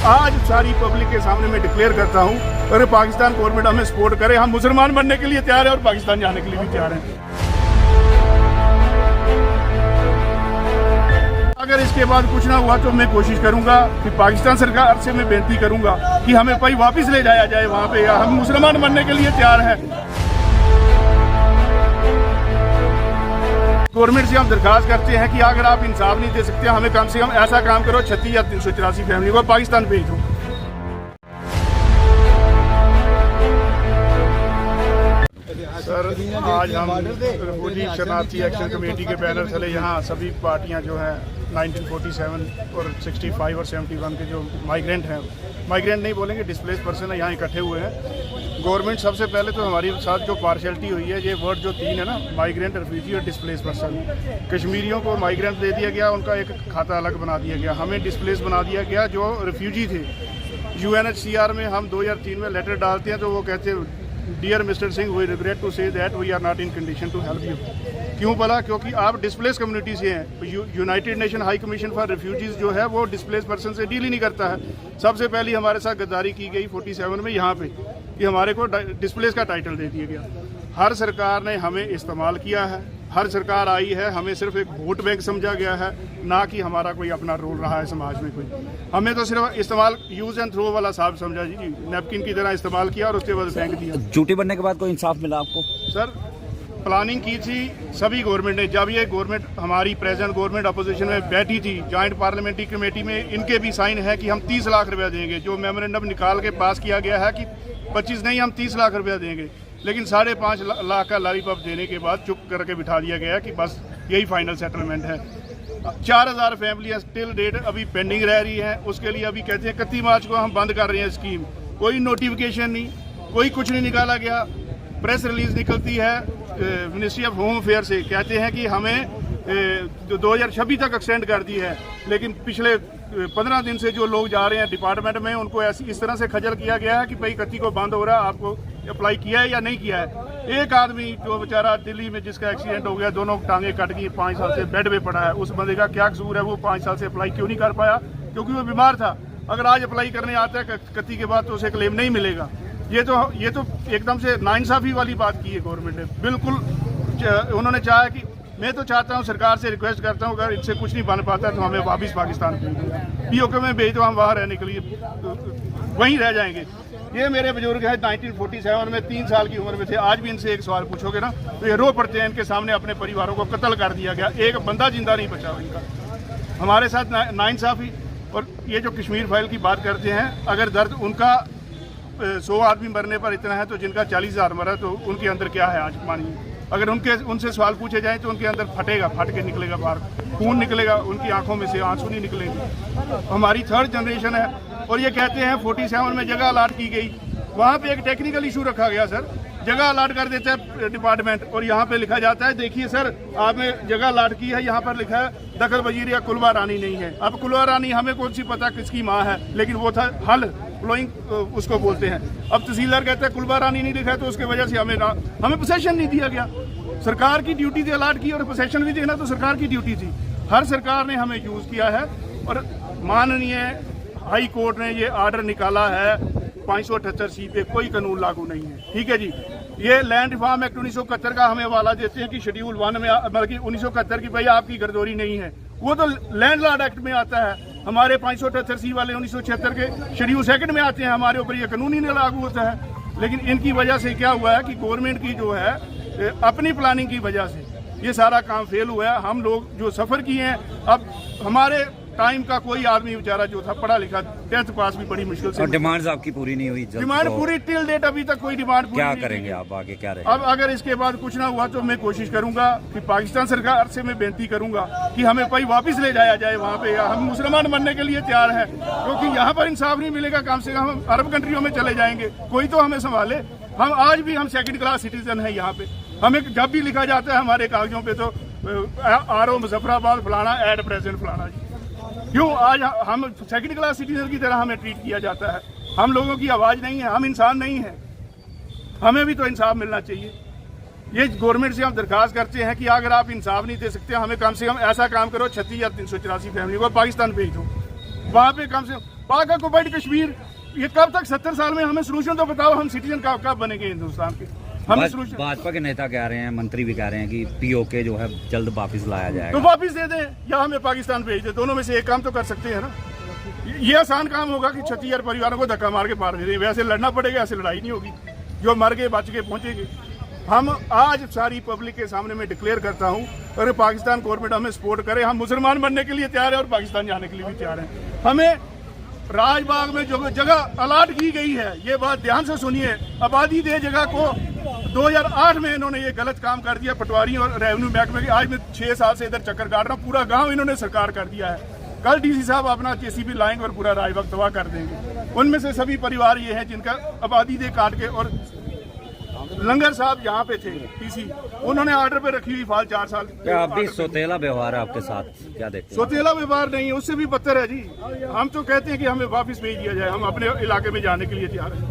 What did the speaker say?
आज सारी पब्लिक के सामने मैं डिक्लेयर करता हूँ, अगर पाकिस्तान गवर्नमेंट हमें सपोर्ट करे, हम मुसलमान बनने के लिए तैयार हैं और पाकिस्तान जाने के लिए भी तैयार हैं। अगर इसके बाद कुछ ना हुआ तो मैं कोशिश करूंगा कि पाकिस्तान सरकार से मैं बेनती करूंगा कि हमें भाई वापस ले जाया जाए वहां पे, हम मुसलमान बनने के लिए तैयार हैं। गवर्नमेंट से हम दरखास्त करते हैं कि अगर आप इंसाफ नहीं दे सकते, हमें कम से कम ऐसा काम करो 36 या 384 फैमिली को पाकिस्तान भेज दो। सर, आज हम रिफ्यूजी शरणार्थी एक्शन कमेटी के बैनर तले यहाँ सभी पार्टियाँ जो हैं 1947 और 65 और 71 के जो माइग्रेंट हैं, माइग्रेंट नहीं बोलेंगे, डिस्प्लेस पर्सन है, यहाँ इकट्ठे हुए हैं। गवर्नमेंट सबसे पहले तो हमारे साथ जो पार्शलिटी हुई है, ये वर्ड जो 3 है ना, माइग्रेंट, रिफ्यूजी और डिस्प्लेस पर्सन, कश्मीरियों को माइग्रेंट दे दिया गया, उनका एक खाता अलग बना दिया गया, हमें डिस्प्लेस बना दिया गया जो रिफ्यूजी थे। UNHCR में हम 2003 में लेटर डालते हैं तो वो कहते हैं, dear mister Singh, we regret to say that we are not in condition to help you. क्यों बोला? क्योंकि आप डिस्प्लेस कम्युनिटी से हैं। United nation high commission for refugees जो है वो डिस्प्लेस पर्सन से डील ही नहीं करता है। सबसे पहले हमारे साथ गद्दारी की गई 47 में यहाँ पे, कि हमारे को डिस्प्लेस का टाइटल दे दिया गया। हर सरकार ने हमें इस्तेमाल किया है, हर सरकार आई है, हमें सिर्फ एक वोट बैंक समझा गया है, ना कि हमारा कोई अपना रोल रहा है समाज में कोई। हमें तो सिर्फ इस्तेमाल, यूज एंड थ्रो वाला साहब समझा जी, नैपकिन की तरह इस्तेमाल किया और उसके बाद फेंक दिया। ड्यूटी बनने के बाद कोई इंसाफ मिला आपको? सर, प्लानिंग की थी सभी गवर्नमेंट ने। जब ये गवर्नमेंट, हमारी प्रेजेंट गवर्नमेंट अपोजिशन में बैठी थी, जॉइंट पार्लियामेंटरी कमेटी में, इनके भी साइन है कि हम 30 लाख रुपया देंगे। जो मेमोरेंडम निकाल के पास किया गया है कि 25 नहीं, हम 30 लाख रुपया देंगे। लेकिन 5.5 लाख का लॉलीपॉप देने के बाद चुप करके बिठा दिया गया कि बस यही फाइनल सेटलमेंट है। 4000 फैमिलियाँ स्टिल डेट अभी पेंडिंग रह रही हैं। उसके लिए अभी कहते हैं 31 मार्च को हम बंद कर रहे हैं स्कीम। कोई नोटिफिकेशन नहीं, कोई कुछ नहीं निकाला गया। प्रेस रिलीज निकलती है मिनिस्ट्री ऑफ होम अफेयर से, कहते हैं कि हमें 2026 तक एक्सटेंड कर दी है। लेकिन पिछले 15 दिन से जो लोग जा रहे हैं डिपार्टमेंट में, उनको इस तरह से खजल किया गया है कि भाई 31 को बंद हो रहा है, आपको अप्लाई किया है या नहीं किया है। एक आदमी जो बेचारा दिल्ली में जिसका एक्सीडेंट हो गया, दोनों टांगे कट गई, 5 साल से बेड पे पड़ा है, उस बंदे का क्या कसूर है? वो 5 साल से अप्लाई क्यों नहीं कर पाया? क्योंकि वो बीमार था। अगर आज अप्लाई करने आता है 31 के बाद तो उसे क्लेम नहीं मिलेगा। ये तो एकदम से नाइंसाफी वाली बात की है गवर्नमेंट ने। बिल्कुल उन्होंने चाहा कि, मैं तो चाहता हूँ, सरकार से रिक्वेस्ट करता हूँ, अगर इनसे कुछ नहीं बन पाता तो हमें वापस पाकिस्तान भेज दो। POK में भेज दो, हम वहाँ रहने के लिए वहीं रह जाएंगे। ये मेरे बुजुर्ग हैं, 1947 में 3 साल की उम्र में थे। आज भी इनसे एक सवाल पूछोगे ना तो ये रो पड़ते हैं। इनके सामने अपने परिवारों को कत्ल कर दिया गया, एक बंदा जिंदा नहीं बचा इनका। हमारे साथ नाइंसाफी। और ये जो कश्मीर फाइल की बात करते हैं, अगर दर्द उनका 100 आदमी मरने पर इतना है तो जिनका 40,000 मरा, तो उनके अंदर क्या है आज मानिए। अगर उनसे सवाल पूछे जाएं तो उनके अंदर फट के निकलेगा बाहर, खून निकलेगा, उनकी आंखों में से आंसू नहीं निकलेंगे। हमारी 3rd जनरेशन है। और ये कहते हैं 47 में जगह अलाट की गई, वहाँ पे एक टेक्निकल इशू रखा गया सर। जगह अलाट कर देता है डिपार्टमेंट और यहाँ पे लिखा जाता है, देखिए सर आपने जगह अलाट की है, यहाँ पर लिखा है दखल वजीर या कुलवा रानी नहीं है। अब कुलवा रानी हमें कौन सी पता किसकी माँ है, लेकिन वो था हल फ्लोइंग, उसको बोलते हैं। अब तहसीलदार कहते हैं कुलवा रानी नहीं लिखा है, तो उसके वजह से हमें पोसेशन नहीं दिया गया। सरकार की ड्यूटी थी अलाट की, और पोसेशन भी देना तो सरकार की ड्यूटी थी। हर सरकार ने हमें यूज़ किया है। और माननीय हाई कोर्ट ने ये आर्डर निकाला है 578C पे कोई कानून लागू नहीं है। ठीक है जी। ये लैंड रिफॉर्म एक्ट 1971 का हमें हवाला देते हैं कि शेड्यूल 1 में, बल्कि 1971 की भाई आपकी गर्दोरी नहीं है, वो तो लैंड लॉर्ड एक्ट में आता है। हमारे 578C वाले 1976 के शेड्यूल 2 में आते हैं, हमारे ऊपर ये कानून ही नहीं लागू होता है। लेकिन इनकी वजह से क्या हुआ है कि गवर्नमेंट की जो है अपनी प्लानिंग की वजह से ये सारा काम फेल हुआ है। हम लोग जो सफ़र किए हैं, अब हमारे टाइम का कोई आदमी बेचारा जो था पढ़ा लिखा, 10th पास भी बड़ी मुश्किल से। और डिमांड्स आपकी पूरी नहीं हुई? डिमांड पूरी टिल डेट अभी तक कोई डिमांड क्या करेंगे आप आगे? क्या रहेगा? अब अगर इसके बाद कुछ ना हुआ तो मैं कोशिश करूंगा कि पाकिस्तान सरकार से मैं बेनती करूंगा कि हमें भाई वापस ले जाया जाए वहाँ पे, हम मुसलमान बनने के लिए तैयार हैं। क्योंकि यहाँ पर इंसाफ नहीं मिलेगा, कम से कम हम अरब कंट्रियों में चले जाएंगे, कोई तो हमें संभाले। हम आज भी 2nd क्लास सिटीजन हैं यहाँ पे। हमें जब भी लिखा जाता है हमारे कागजों पे तो RO मुजफ्फराबाद फलाना एट प्रेजेंट फलाना जी। क्यों आज हम 2nd क्लास सिटीजन की तरह हमें ट्रीट किया जाता है? हम लोगों की आवाज़ नहीं है, हम इंसान नहीं हैं, हमें भी तो इंसाफ मिलना चाहिए। ये गवर्नमेंट से हम दरखास्त करते हैं कि अगर आप इंसाफ नहीं दे सकते, हमें कम से कम ऐसा काम करो 36 या 384 फैमिली को पाकिस्तान भेज दो। वहाँ पे कम से कम पाक ऑक्युपाइड कश्मीर, ये कब तक 70 साल में हमें सोल्यूशन तो बताओ, हम सिटीजन कब बनेंगे हिंदुस्तान के? हमें सोल्यूशन। भाजपा के नेता कह रहे हैं, मंत्री भी कह रहे हैं कि पीओके जो है जल्द वापस लाया तो जाएगा। वापिस दे दें या हमें पाकिस्तान भेज दे, दोनों में से एक काम तो कर सकते हैं ना। ये आसान काम होगा कि 36,000 परिवारों को धक्का मार के पार दे दें, वैसे लड़ना पड़ेगा, ऐसे लड़ाई नहीं होगी। जो मर गए बच के पहुंचेंगे। हम आज सारी पब्लिक के सामने मैं डिक्लेयर करता हूं, अगर पाकिस्तान गवर्नमेंट हमें सपोर्ट करे, हम मुसलमान बनने के लिए तैयार हैं और पाकिस्तान जाने के लिए भी तैयार हैं। हमें राजबाग में जो जगह अलाट की गई है, ये बात ध्यान से सुनिए, आबादी दे जगह को 2008 में इन्होंने ये गलत काम कर दिया, पटवारी और रेवेन्यू महकमे के। आज मैं 6 साल से इधर चक्कर काट रहा हूँ, पूरा गांव इन्होंने सरकार कर दिया है। कल डीसी साहब अपना जेसीबी लाएंगे और पूरा राजबाग तबाह कर देंगे। उनमें से सभी परिवार ये हैं जिनका आबादी दे काट के, और लंगर साहब यहाँ पे थे डीसी, उन्होंने ऑर्डर पे रखी हुई फाइल 4 साल। क्या अभी सौतेला व्यवहार है आपके साथ, क्या देखते हैं? सौतेला व्यवहार नहीं है, उससे भी बदतर है जी। हम तो कहते हैं कि हमें वापस भेज दिया जाए, हम अपने इलाके में जाने के लिए तैयार हैं।